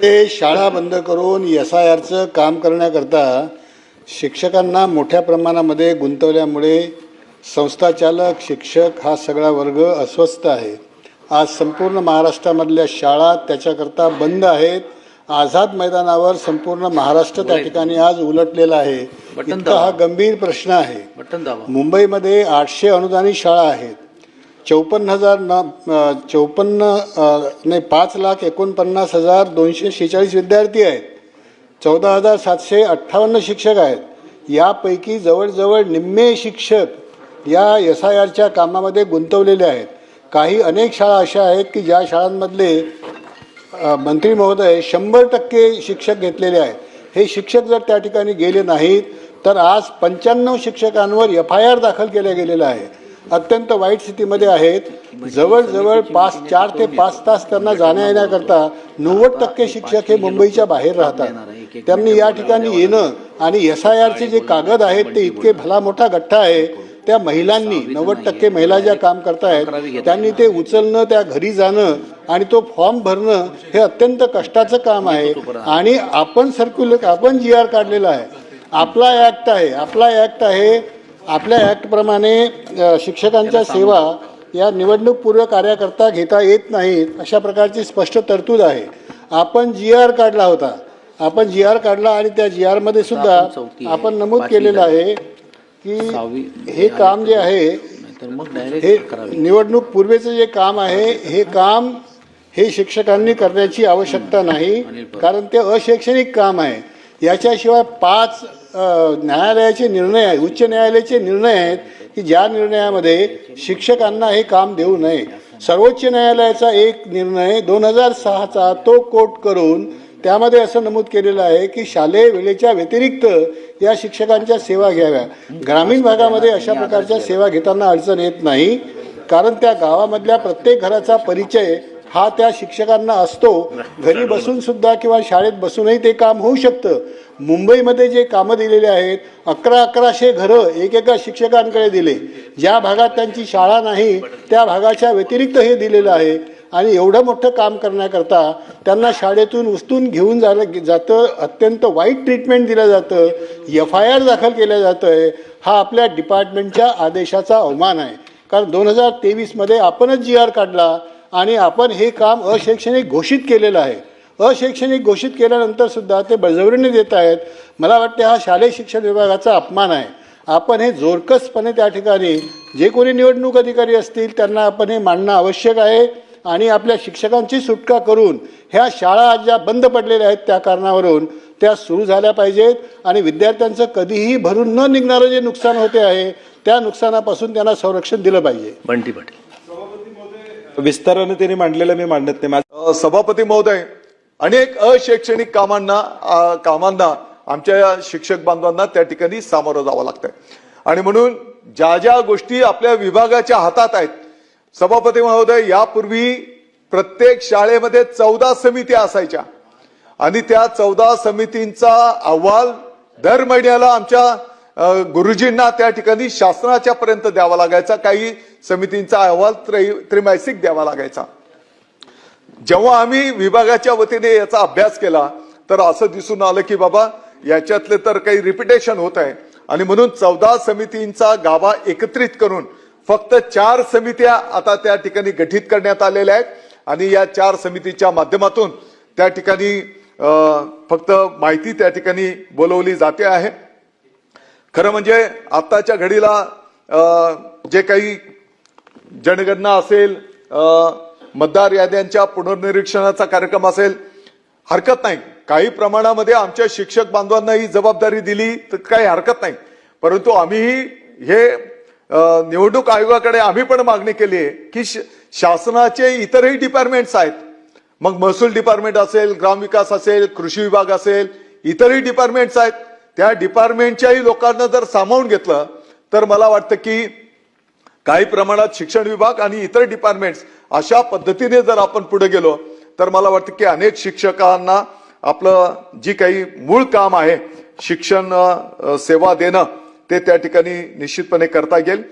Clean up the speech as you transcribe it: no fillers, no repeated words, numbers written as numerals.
ते शाळा बंद करून SIRचं काम करण्याकरता शिक्षकांना मोठ्या प्रमाणामध्ये गुंतवल्यामुळे संस्थाचालक शिक्षक हा सगळा वर्ग अस्वस्थ आहे। आज संपूर्ण महाराष्ट्रामधल्या शाळा त्याच्याकरता बंद आहेत। आझाद मैदानावर संपूर्ण महाराष्ट्र त्या ठिकाणी आज उलटलेला आहे। इतका हा गंभीर प्रश्न आहे। मुंबईमध्ये 800 अनुदानित शाळा आहेत। 5,49,246 विद्यार्थी आहेत। 14,758 शिक्षक आहेत। यापैकी जवळजवळ निम्मे शिक्षक या SIRच्या कामामध्ये गुंतवलेले आहेत। काही अनेक शाळा अशा आहेत की ज्या शाळांमधले मंत्री महोदय 100% शिक्षक घेतलेले आहेत। हे शिक्षक जर त्या ठिकाणी गेले नाहीत तर आज 95 शिक्षकांवर FIR दाखल केल्या गेलेला आहे। अत्यंत वाईट स्थितीमध्ये आहेत। जवळजवळ 4 ते 5 तास त्यांना जाण्या येण्याकरता 90% शिक्षक हे मुंबईच्या बाहेर राहतात। त्यांनी या ठिकाणी येणं आणि SIRचे जे कागद आहेत ते इतके भला मोठा गठ्ठा आहे। त्या महिलांनी 90% महिला ज्या काम करतायत त्यांनी ते उचलणं, त्या घरी जाणं आणि तो फॉर्म भरणं हे अत्यंत कष्टाचं काम आहे। आणि आपण GR काढलेला आहे। आपला ऍक्ट आहे। आपल्या ऍक्टप्रमाणे शिक्षकांच्या सेवा या निवडणूक पूर्व कार्याकरता घेता येत नाहीत अशा प्रकारची स्पष्ट तरतूद आहे। आपण GR काढला होता। आणि त्या GR मध्ये सुद्धा आपण नमूद केलेलं आहे की हे काम जे आहे हे निवडणूक पूर्वेचं जे काम आहे हे शिक्षकांनी करण्याची आवश्यकता नाही, कारण ते अशैक्षणिक काम आहे। याच्याशिवाय 5 न्यायालयाचे निर्णय आहेत, उच्च न्यायालयाचे निर्णय आहेत की ज्या निर्णयामध्ये शिक्षकांना हे काम देऊ नये। सर्वोच्च न्यायालयाचा एक निर्णय 2006चा तो कोट करून त्यामध्ये असं नमूद केलेलं आहे की शालेय वेळेच्या व्यतिरिक्त या शिक्षकांच्या सेवा घ्याव्या। ग्रामीण भागामध्ये अशा प्रकारच्या सेवा घेताना अडचण येत नाही, कारण त्या गावामधल्या प्रत्येक घराचा परिचय हा त्या शिक्षकांना असतो। घरी बसून सुद्धा किंवा शाळेत बसूनही ते काम होऊ शकतं। मुंबईमध्ये जे कामं दिलेले आहेत 1100 घरं एकेका शिक्षकांकडे दिले। ज्या भागात त्यांची शाळा नाही त्या भागाच्या व्यतिरिक्त हे दिलेलं आहे। आणि एवढं मोठं काम करण्याकरता त्यांना शाळेतून उचलून घेऊन जातं, अत्यंत वाईट ट्रीटमेंट दिलं जातं, FIR दाखल केलं जातं आहे। हा आपल्या डिपार्टमेंटच्या आदेशाचा अवमान आहे, कारण 2023मध्ये आपणच GR काढला आणि आपण हे काम अशैक्षणिक घोषित केलेलं आहे। अशैक्षणिक घोषित केल्यानंतर सुद्धा ते बळजबरीने देत आहेत। मला वाटते हा शालेय शिक्षण विभागाचा अपमान आहे। आपण हे जोरकसपणे त्या ठिकाणी जे कोणी निवडणूक अधिकारी असतील त्यांना आपण हे मांडणं आवश्यक आहे आणि आपल्या शिक्षकांची सुटका करून ह्या शाळा ज्या बंद पडलेल्या आहेत त्या कारणावरून त्या सुरू झाल्या पाहिजेत आणि विद्यार्थ्यांचं कधीही भरून न निघणारं जे नुकसान होते आहे त्या नुकसानापासून त्यांना संरक्षण दिलं पाहिजे। बंटी पाटील विस्ताराने त्यांनी मांडलेलं मी मांडत नाही। सभापती महोदय, अनेक अशैक्षणिक कामांना आमच्या शिक्षक बांधवांना त्या ठिकाणी सामोरं जावं लागतंय आणि म्हणून ज्या गोष्टी आपल्या विभागाच्या हातात आहेत, सभापती महोदय, यापूर्वी प्रत्येक शाळेमध्ये 14 समित्या असायच्या आणि त्या 14 समितींचा अहवाल दर महिन्याला आमच्या गुरुजींना त्या ठिकाणी शासनाच्या पर्यंत द्यावा लागायचा। काही समितींचा अहवाल त्रैमासिक द्यावा लागायचा। जेव्हा आम्ही विभागाच्या वतीने याचा अभ्यास केला तर असं दिसून आलं की बाबा याच्यातले तर काही रिपिटेशन होत आहे आणि म्हणून 14 समितींचा गाभा एकत्रित करून फक्त 4 समित्या आता त्या ठिकाणी गठीत करण्यात आलेल्या आहेत आणि या 4 समितीच्या माध्यमातून त्या ठिकाणी फक्त माहिती त्या ठिकाणी बोलवली जाते आहे। खरं म्हणजे आत्ताच्या घडीला जे काही जनगणना असेल, मतदार याद्यांच्या पुनर्निरीक्षणाचा कार्यक्रम असेल, हरकत नाही। काही प्रमाणामध्ये आमच्या शिक्षक बांधवांना ही जबाबदारी दिली तर काही हरकत नाही, परंतु आम्हीही हे निवडणूक आयोगाकडे आम्ही पण मागणी केली आहे की शासनाचे इतरही डिपार्टमेंट्स आहेत, मग महसूल डिपार्टमेंट असेल, ग्रामविकास असेल, कृषी विभाग असेल, इतरही डिपार्टमेंट्स आहेत, त्या डिपार्टमेंटच्याही लोकांना जर सामावून घेतलं तर मला वाटतं की काही प्रमाणात शिक्षण विभाग आणि इतर डिपार्टमेंट्स अशा पद्धतीने जर आपण पुढे गेलो तर मला वाटतं की अनेक शिक्षकांना आपलं जी काही मूळ काम आहे शिक्षण सेवा देणं ते त्या ठिकाणी निश्चितपणे करता येईल।